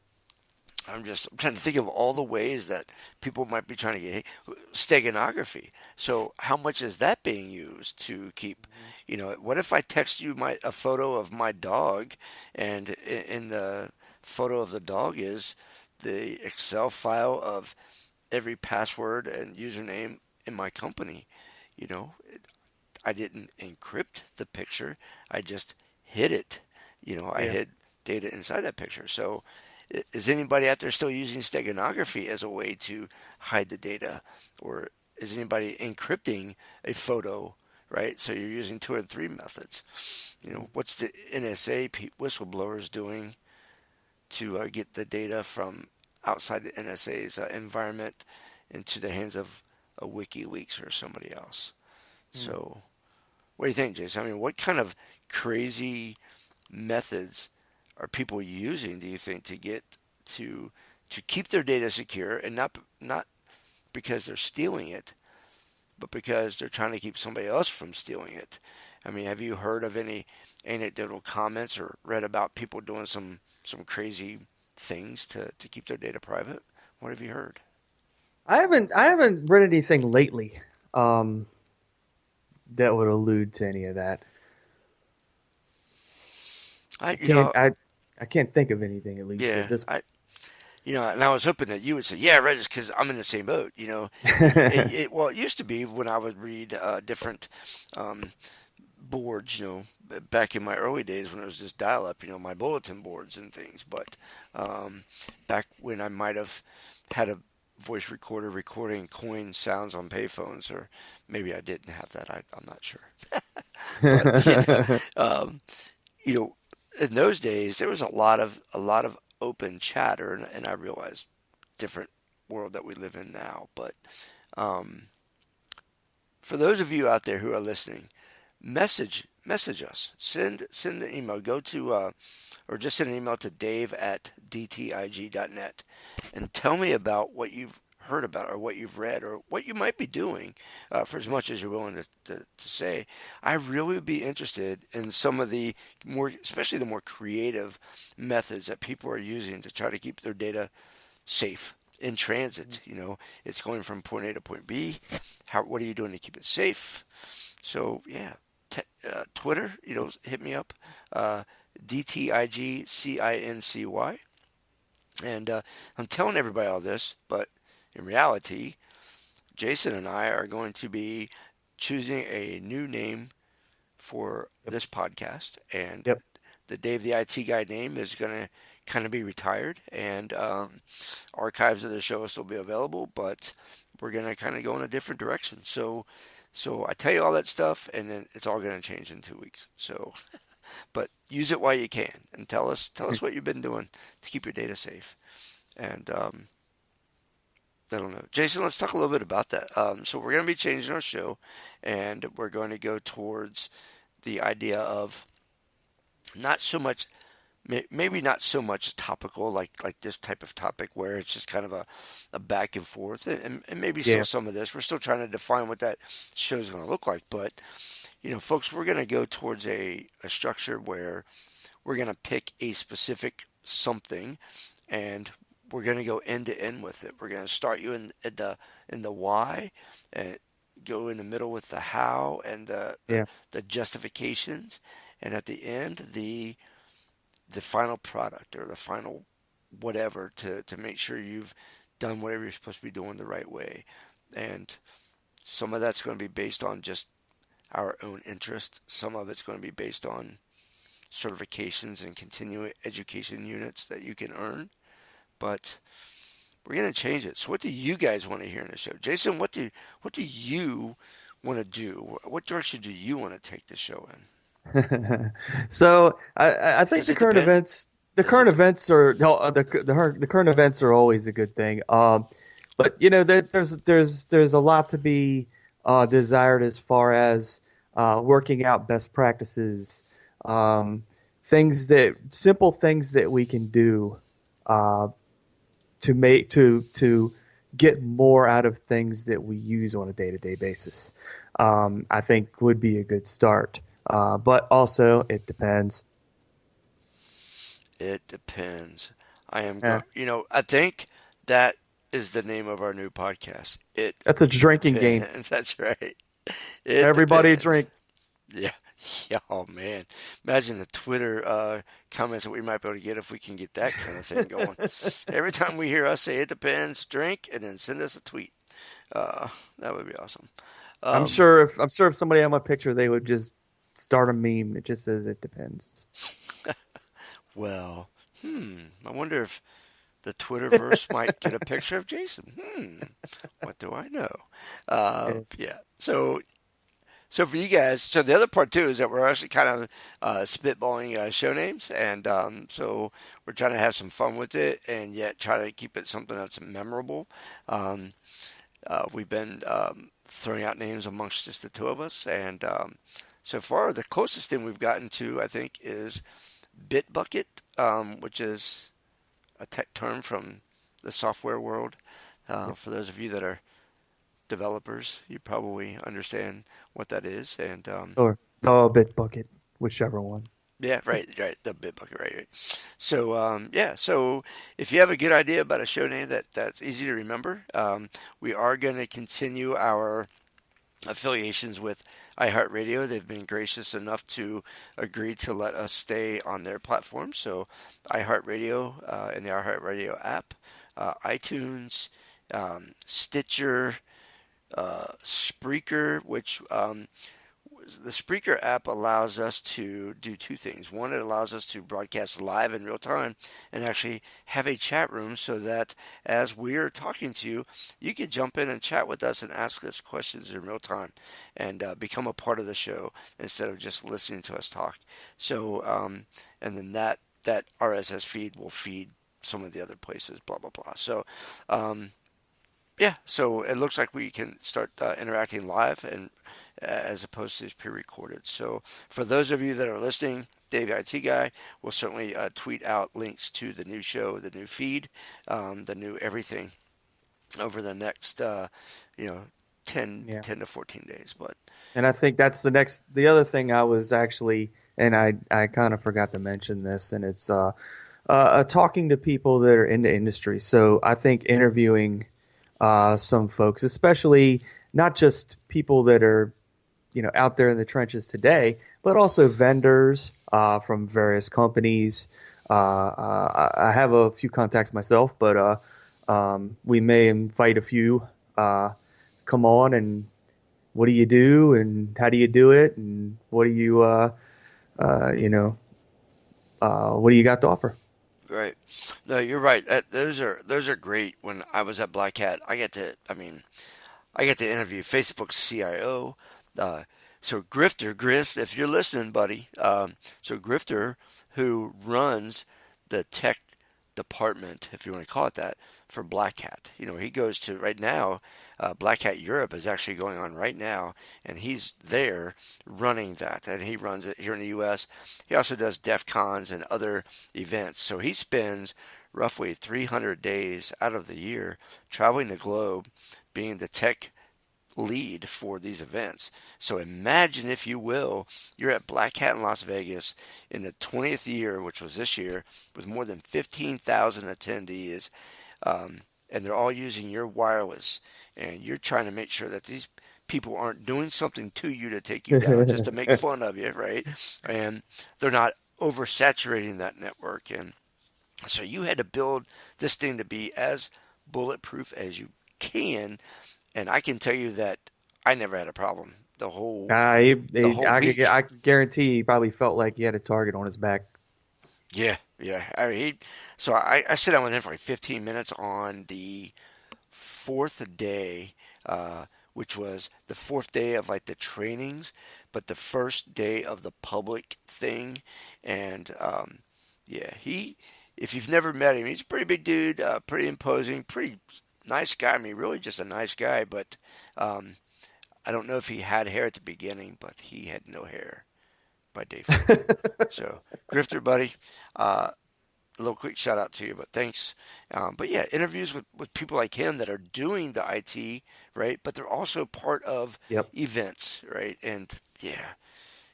I'm trying to think of all the ways that people might be trying to get steganography. So how much is that being used to keep, what if I text you a photo of my dog, and in the photo of the dog is the Excel file of every password and username in my company? I didn't encrypt the picture. I just hid it. I hid data inside that picture. So is anybody out there still using steganography as a way to hide the data? Or is anybody encrypting a photo, right? So you're using 2 and 3 methods. What's the NSA whistleblowers doing to get the data from outside the NSA's environment into the hands of a WikiLeaks or somebody else? So what do you think, Jason? I mean, what kind of crazy methods are people using, do you think, to get to keep their data secure, and not because they're stealing it, but because they're trying to keep somebody else from stealing it? I mean, have you heard of any anecdotal comments or read about people doing some crazy things to keep their data private? What have you heard? I haven't read anything lately that would allude to any of that. I can't think of anything, at least. Yeah, and I was hoping that you would say, "Yeah, right," just because I'm in the same boat. It used to be when I would read different boards, back in my early days when it was just dial-up, my bulletin boards and things. But back when I might have had a voice recorder recording coin sounds on payphones, or maybe I didn't have that. I'm not sure. But, in those days there was a lot of open chatter, and I realized different world that we live in now. But for those of you out there who are listening, message us, send an email, go to or just send an email to dave@dtig.net and tell me about what you've heard about, or what you've read, or what you might be doing, for as much as you're willing to say. I really would be interested in some of the especially the more creative methods that people are using to try to keep their data safe in transit. It's going from point A to point B. What are you doing to keep it safe? So yeah, Twitter, hit me up, DTIGCINCY. And I'm telling everybody all this, but in reality, Jason and I are going to be choosing a new name for this podcast. And the Dave the IT Guy name is going to kind of be retired, and archives of the show will still be available, but we're going to kind of go in a different direction. So I tell you all that stuff, and then it's all going to change in 2 weeks. So, but use it while you can, and tell us what you've been doing to keep your data safe. And I don't know. Jason, let's talk a little bit about that. So we're going to be changing our show, and we're going to go towards the idea of not so much, maybe not so much topical like this type of topic where it's just kind of a back and forth, and maybe still Yeah. some of this. We're still trying to define what that show is going to look like, but folks, we're going to go towards a structure where we're going to pick a specific something, and we're going to go end to end with it. We're going to start you in the why, and go in the middle with the how and Yeah. the justifications, and at the end the final product or the final whatever to make sure you've done whatever you're supposed to be doing the right way. And some of that's going to be based on just our own interest. Some of it's going to be based on certifications and continuing education units that you can earn. But we're going to change it. So what do you guys want to hear in the show? Jason, what do you want to do? What direction do you want to take the show in? So I think Does it depend? the Does current it? events are no, the current events are always a good thing. But there's a lot to be desired as far as working out best practices, simple things that we can do uh, to get more out of things that we use on a day-to-day basis. I think would be a good start. But also, it depends. It depends. I am Yeah. going. I think that is the name of our new podcast. It That's a drinking game. depends. That's right. It Everybody depends. drink. Yeah. Yeah. Oh man. Imagine the Twitter comments that we might be able to get if we can get that kind of thing going. Every time we hear us say it depends, drink, and then send us a tweet. That would be awesome. Um, I'm sure if somebody had my picture, they would just start a meme that just says it depends. well, I wonder if the Twitterverse might get a picture of Jason. What do I know? Yeah. Yeah. So for you guys, so the other part too is that we're actually kind of spitballing show names, and so we're trying to have some fun with it, and yet try to keep it something that's memorable. Um, we've been throwing out names amongst just the two of us, and so far the closest thing we've gotten to, I think, is Bitbucket, which is a tech term from the software world. For those of you that are developers, you probably understand what that is. And Or oh, Bitbucket, whichever one. yeah, right, the Bitbucket, right. So yeah, so if you have a good idea about a show name that's easy to remember, we are going to continue our affiliations with iHeartRadio. They've been gracious enough to agree to let us stay on their platform. So iHeartRadio and the iHeartRadio app, iTunes, Stitcher, Spreaker, which the Spreaker app allows us to do two things. One, it allows us to broadcast live in real time and actually have a chat room so that as we're talking to you, you can jump in and chat with us and ask us questions in real time and become a part of the show instead of just listening to us talk. So, and then that RSS feed will feed some of the other places, blah, blah, blah. So, yeah, so it looks like we can start interacting live and as opposed to pre-recorded. So for those of you that are listening, Dave the IT Guy will certainly tweet out links to the new show, the new feed, the new everything over the next, you know, 10, Yeah. 10 to 14 days. But And I think that's the other thing I was actually, and I kind of forgot to mention this, and it's talking to people that are in the industry. So I think interviewing some folks, especially not just people that are, out there in the trenches today, but also vendors from various companies. I have a few contacts myself, but we may invite a few come on and what do you do and how do you do it and what do you what do you got to offer? right, no, you're right. Those are great. When I was at Black Hat, I get to interview Facebook's CIO. So Grift, if you're listening, buddy. So Grifter, who runs the tech department, if you want to call it that, for Black Hat. He goes to right now. Black Hat Europe is actually going on right now, and he's there running that, and he runs it here in the U.S. He also does DEF CONs and other events, so he spends roughly 300 days out of the year traveling the globe, being the tech lead for these events. So imagine, if you will, you're at Black Hat in Las Vegas in the 20th year, which was this year, with more than 15,000 attendees, and they're all using your wireless, and you're trying to make sure that these people aren't doing something to you to take you down just to make fun of you, right? And they're not oversaturating that network. And so you had to build this thing to be as bulletproof as you can. And I can tell you that I never had a problem the whole week. I could guarantee he probably felt like he had a target on his back. Yeah. I mean, I sat down with him for like 15 minutes on the fourth day, which was the fourth day of like the trainings, but the first day of the public thing. And if you've never met him, he's a pretty big dude, pretty imposing, pretty nice guy. I mean, really just a nice guy, but I don't know if he had hair at the beginning, but he had no hair by day 4. So, Grifter, buddy, a little quick shout out to you, but thanks. But yeah, interviews with people like him that are doing the IT, right? But they're also part of events, right? And yeah,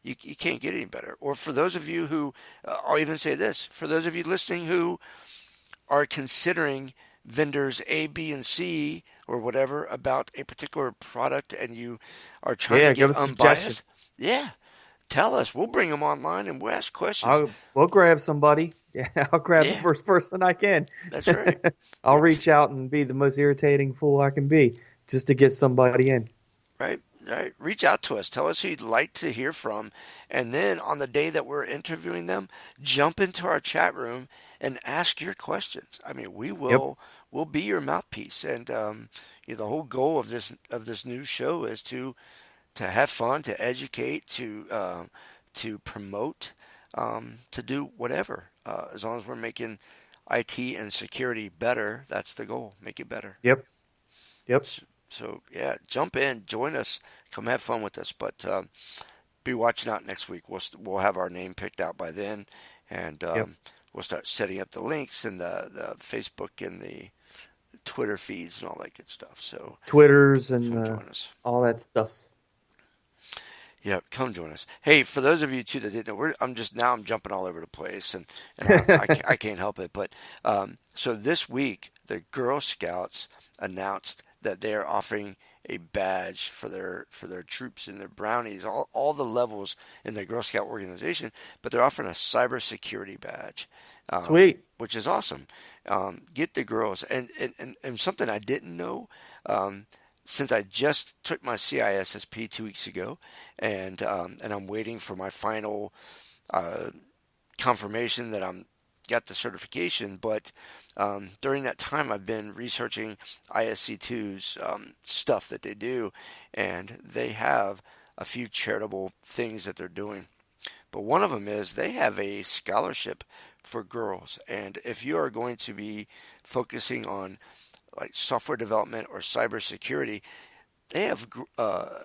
you can't get any better. Or for those of you who, I'll even say this, for those of you listening who are considering vendors A, B, and C or whatever about a particular product, and you are trying to get unbiased, tell us. We'll bring them online and we'll ask questions. We'll grab somebody. Yeah, I'll grab the first person I can. That's right. I'll reach out and be the most irritating fool I can be just to get somebody in. Right. Reach out to us. Tell us who you'd like to hear from. And then on the day that we're interviewing them, jump into our chat room and ask your questions. I mean, we'll be your mouthpiece. And the whole goal of this new show is to have fun, to educate, to promote, to do whatever. As long as we're making IT and security better, that's the goal. Make it better. Yep. So yeah, jump in, join us, come have fun with us. But be watching out next week. We'll have our name picked out by then, and we'll start setting up the links and the Facebook and the Twitter feeds and all that good stuff. So Twitters and join us. All that stuff. Yeah, come join us. Hey, for those of you too that didn't know, I'm jumping all over the place, and I can't help it. But so this week, the Girl Scouts announced that they are offering a badge for their troops and their brownies, all the levels in the Girl Scout organization. But they're offering a cybersecurity badge. Sweet, which is awesome. Get the girls, and something I didn't know. Since I just took my CISSP 2 weeks ago, and I'm waiting for my final confirmation that I'm got the certification. But during that time, I've been researching ISC2's stuff that they do, and they have a few charitable things that they're doing. But one of them is they have a scholarship for girls, and if you are going to be focusing on like software development or cybersecurity, they have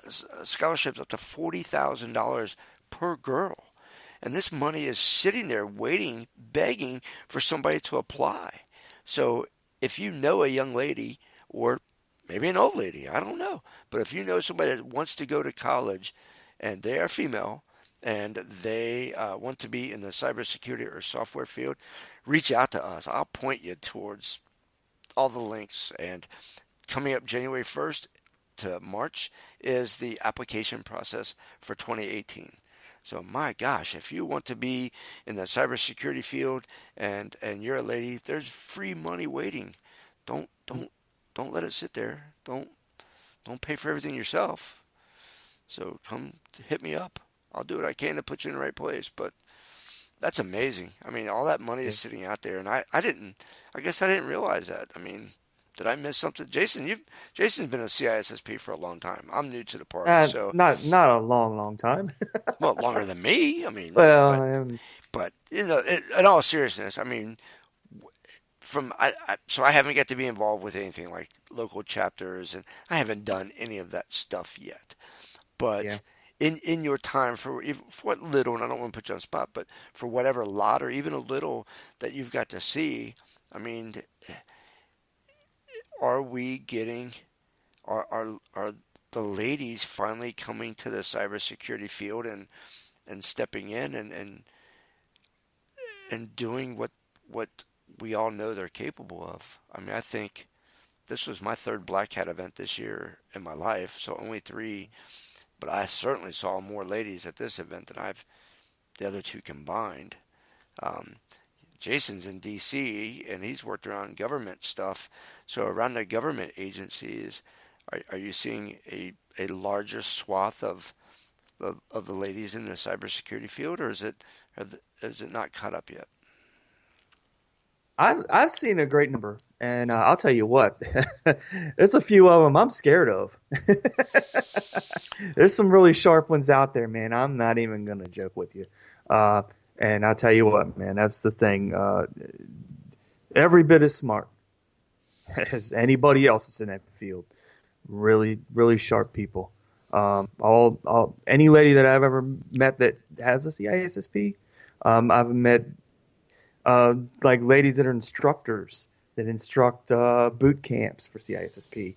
scholarships up to $40,000 per girl. And this money is sitting there waiting, begging for somebody to apply. So if you know a young lady, or maybe an old lady, I don't know, but if you know somebody that wants to go to college and they are female and they want to be in the cybersecurity or software field, reach out to us. I'll point you towards all the links. And coming up January 1st to March is the application process for 2018. So my gosh, if you want to be in the cybersecurity field and you're a lady, there's free money waiting. Don't let it sit there. Don't pay for everything yourself. So come hit me up. I'll do what I can to put you in the right place. But that's amazing. I mean, all that money is sitting out there, and I guess I didn't realize that. I mean, did I miss something? Jason's been a CISSP for a long time. I'm new to the party, so not a long time. Well, longer than me. I mean, well, but in all seriousness, I mean, so I haven't got to be involved with anything like local chapters, and I haven't done any of that stuff yet. Yeah. But in your time, for what little, and I don't want to put you on the spot, but for whatever lot or even a little that you've got to see, I mean, are we getting, are the ladies finally coming to the cybersecurity field and stepping in and doing what we all know they're capable of? I mean, I think this was my third Black Hat event this year in my life, so only 3. But I certainly saw more ladies at this event than the other 2 combined. Jason's in D.C. and he's worked around government stuff. So around the government agencies, are you seeing a larger swath of the ladies in the cybersecurity field, or is it not caught up yet? I've seen a great number, and I'll tell you what, there's a few of them I'm scared of. There's some really sharp ones out there, man. I'm not even gonna joke with you. And I'll tell you what, man, that's the thing. Every bit as smart as anybody else that's in that field. Really, really sharp people. Any lady that I've ever met that has a CISSP, I've met like ladies that are instructors that instruct boot camps for CISSP.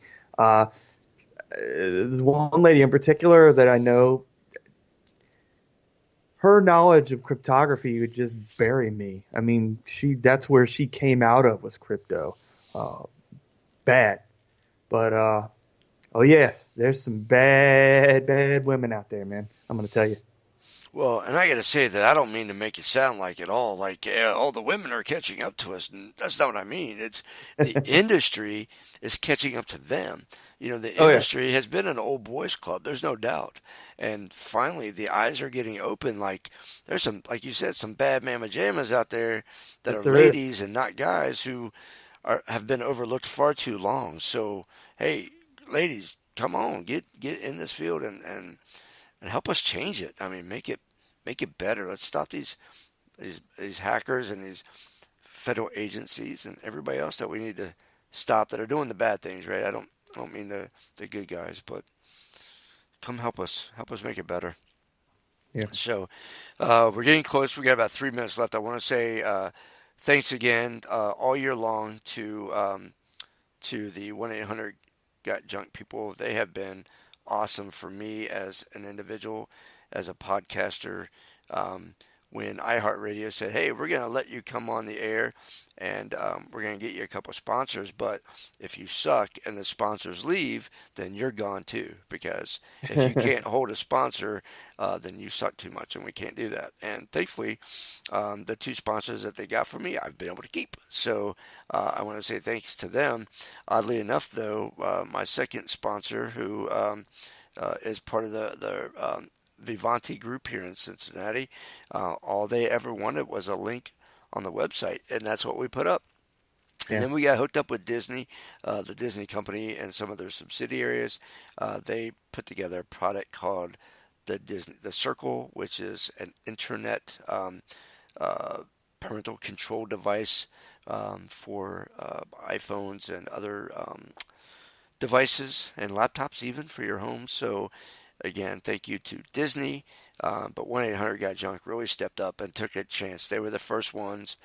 There's one lady in particular that I know. Her knowledge of cryptography would just bury me. I mean, that's where she came out of, was crypto. Bad. But, oh yes, there's some bad women out there, man. I'm going to tell you. Well, and I got to say that I don't mean to make it sound like at all like, oh, the women are catching up to us. And that's not what I mean. It's the industry is catching up to them. You know, the industry has been an old boys club. There's no doubt. And finally, the eyes are getting open. Like, there's some, like you said, some bad mamma jammas out there that are ladies and not guys who have been overlooked far too long. So, hey, ladies, come on, get in this field and help us change it. I mean, make it better. Let's stop these hackers and these federal agencies and everybody else that we need to stop that are doing the bad things, right? I don't mean the good guys, but come help us make it better. Yeah. So we're getting close. We got about 3 minutes left. I want to say thanks again all year long to the 1-800-GOT-JUNK people. They have been awesome for me as an individual, as a podcaster. When iHeartRadio said, hey, we're going to let you come on the air and we're going to get you a couple sponsors, but if you suck and the sponsors leave, then you're gone too, because if you can't hold a sponsor, then you suck too much and we can't do that. And thankfully, the 2 sponsors that they got from me, I've been able to keep. So I want to say thanks to them. Oddly enough, though, my second sponsor, who is part of the Vivanti group here in Cincinnati, all they ever wanted was a link on the website, and that's what we put up. And then we got hooked up with Disney, the Disney company, and some of their subsidiaries. They put together a product called the Circle, which is an internet parental control device for iPhones and other devices and laptops, even for your home. So again, thank you to Disney, but 1-800-GOT-JUNK really stepped up and took a chance. They were the first ones.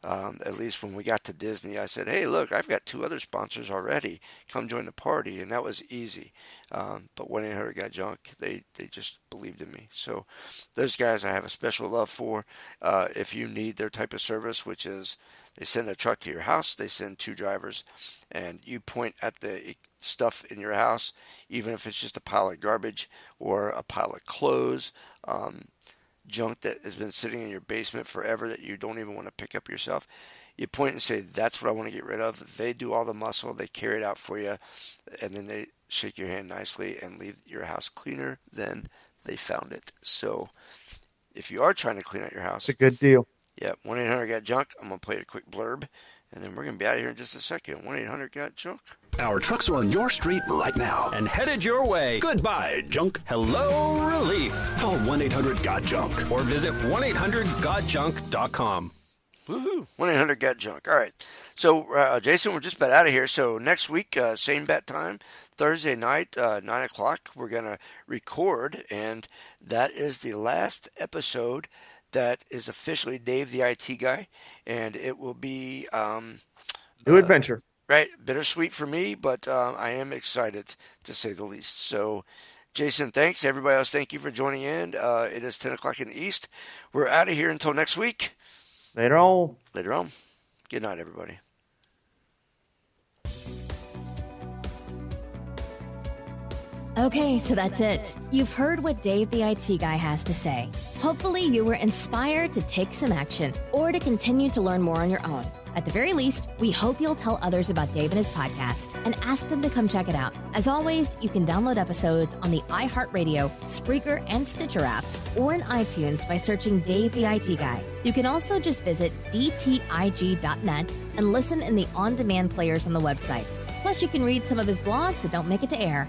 At least when we got to Disney, I said, hey, look, I've got 2 other sponsors already. Come join the party. And that was easy. But 1-800-GOT-JUNK, they just believed in me. So those guys I have a special love for. If you need their type of service, which is they send a truck to your house, they send 2 drivers, and you point at the stuff in your house, even if it's just a pile of garbage or a pile of clothes, junk that has been sitting in your basement forever that you don't even want to pick up yourself. You point and say, that's what I want to get rid of. They do all the muscle. They carry it out for you, and then they shake your hand nicely and leave your house cleaner than they found it. So if you are trying to clean out your house, it's a good deal. Yeah, 1-800-GOT-JUNK. I'm going to play a quick blurb, and then we're going to be out of here in just a second. 1-800-GOT-JUNK. Our trucks are on your street right now. And headed your way. Goodbye, junk. Hello, relief. Call 1-800-GOT-JUNK. Or visit 1-800-GOT-JUNK.com. Woohoo! 1-800-GET-JUNK. All right. So, Jason, we're just about out of here. So next week, same bat time, Thursday night, 9 o'clock, we're going to record. And that is the last episode that is officially Dave the IT Guy. And it will be... New adventure. Right. Bittersweet for me, but I am excited, to say the least. So, Jason, thanks. Everybody else, thank you for joining in. It is 10 o'clock in the East. We're out of here until next week. Later on. Later on. Good night, everybody. Okay, so that's it. You've heard what Dave the IT Guy has to say. Hopefully you were inspired to take some action or to continue to learn more on your own. At the very least, we hope you'll tell others about Dave and his podcast and ask them to come check it out. As always, you can download episodes on the iHeartRadio, Spreaker, and Stitcher apps or in iTunes by searching Dave the IT Guy. You can also just visit dtig.net and listen in the on-demand players on the website. Plus, you can read some of his blogs that don't make it to air.